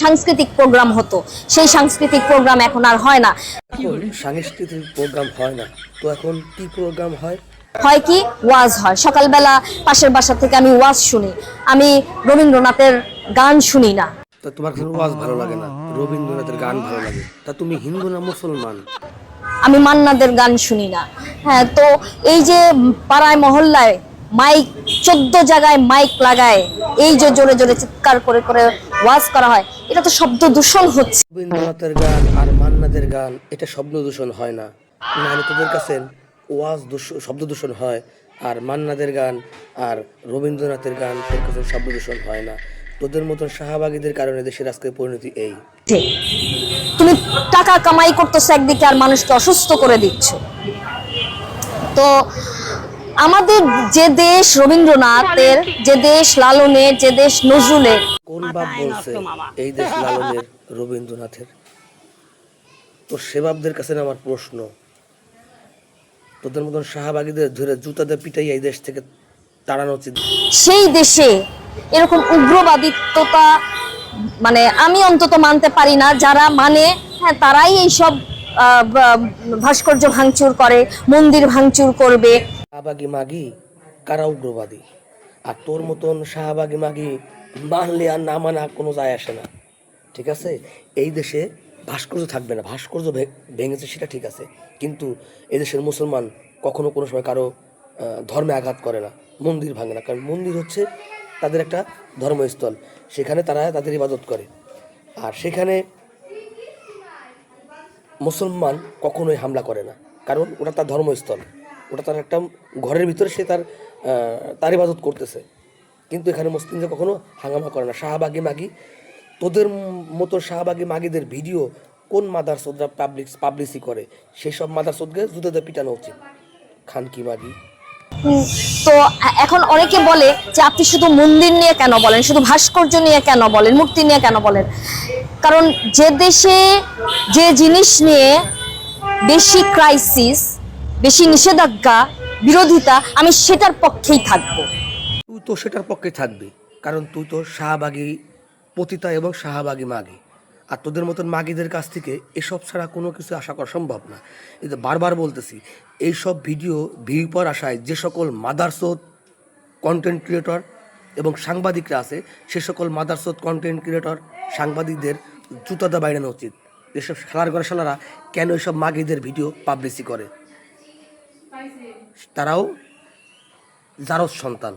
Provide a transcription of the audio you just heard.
সাংস্কৃতিক প্রোগ্রাম হতো, সেই সাংস্কৃতিক প্রোগ্রাম এখন আর হয় না। সাংস্কৃতিক প্রোগ্রাম হয় না, তো এখন কি প্রোগ্রাম হয়? হয় কি, ওয়াজ হয়। সকালবেলা পাশের বাসা থেকে আমি ওয়াজ শুনি, আমি রবীন্দ্রনাথের গান শুনি না। তা তোমার কাছে ওয়াজ ভালো লাগে না, রবীন্দ্রনাথের গান ভালো লাগে, তা তুমি হিন্দু না মুসলমান? আমি মান্নাদের গান শুনি না। হ্যাঁ, তো এই যে পাড়ায় মহল্লায় মাইক, 14 জায়গায় মাইক লাগায়, এই যে জোরে জোরে চিৎকার করে করে ওয়াজ করা হয়, এটা তো শব্দ দূষণ হচ্ছে। রবীন্দ্রনাথের গান আর মান্নাদের গান এটা শব্দ দূষণ হয় না? নাহলে তোদের কাছে ওয়াজ শব্দ দূষণ হয়, আর মান্নাদের গান আর রবীন্দ্রনাথের গান তোর কাছে শব্দ দূষণ হয় না? তোদের মতন শাহবাগীদের কারণে দেশের আজকের পরিণতি এই। ঠিক, তুমি টাকা কামাই করতেছো একদিকে, আর মানুষকে অসুস্থ করে দিচ্ছ। তো আমাদের যে দেশ রবীন্দ্রনাথের, যে দেশ লালনের, যে দেশ নজরুলের, কোন বাপ বলছে এই দেশ লালনের, রবীন্দ্রনাথের? তো সেবাবদের কাছে আমার প্রশ্ন, তোদের মতন শাহবাগীদের ধরে জুতাতে পিটাই এই দেশ থেকে তাড়ানো উচিত। সেই দেশে এরকম উগ্রবাদিত্বতা, মানে আমি অন্তত মানতে পারি না। যারা মানে, হ্যাঁ, তারাই এইসব ভাস্কর্য ভাঙচুর করে, মন্দির ভাঙচুর করবে। শাহবাগী মাগি কারা উগ্রবাদী? আর তোর মতন শাহবাগী মাগি মানলে আর না মানা কোনো যায় আসে না, ঠিক আছে? এই দেশে ভাস্কর্য থাকবে না, ভাস্কর্য ভেঙেছে সেটা ঠিক আছে, কিন্তু এই দেশের মুসলমান কখনো কোনো সময় কারো ধর্মে আঘাত করে না, মন্দির ভাঙে না। কারণ মন্দির হচ্ছে তাদের একটা ধর্মস্থল, সেখানে তারা তাদের ইবাদত করে। আর সেখানে মুসলমান কখনোই হামলা করে না, কারণ ওটা তার ধর্মস্থল, ওটা তার একটা ঘরের ভিতরে সে তার ইবাদত করতেছে। কিন্তু এখানে মুসলিমরা কখনো হাঙ্গামা করে না। শাহবাগী মাগি, তোদের মতো শাহবাগী মাগিদের ভিডিও কোন মাদারসোদরা পাবলিসি করে, সেই সব মাদারসোদকে জুতোতে পিটানো উচিত। খানকি মাগি। তো এখন অনেকে বলে যে আপনি শুধু মন্দির নিয়ে কেন বলেন, শুধু ভাস্কর্য নিয়ে কেন বলেন, মূর্তি নিয়ে কেন বলেন? কারণ যে দেশে যে জিনিস নিয়ে বেশি ক্রাইসিস, বেশি নিষেধাজ্ঞা, বিরোধিতা, আমি সেটার পক্ষেই থাকবো। তুই তো সেটার পক্ষে থাকবি, কারণ তুই তো শাহবাগী পতিতা এবং শাহবাগী মাগি। আর তোদের মতন মাগিদের কাছ থেকে এসব ছাড়া কোনো কিছু আশা করা সম্ভব না। এই যে বারবার বলতেছি, এইসব ভিডিও ভিউ পাওয়ার আশায় যে সকল মাদারসোদ কন্টেন্ট ক্রিয়েটর এবং সাংবাদিকরা আছে, সে সকল মাদারসোদ কন্টেন্ট ক্রিয়েটর সাংবাদিকদের জুতাদা বাইরানো উচিত। যেসব শালার করে শালারা কেন এইসব মাগিদের ভিডিও পাবলিসি করে? তারাও জারজ সন্তান।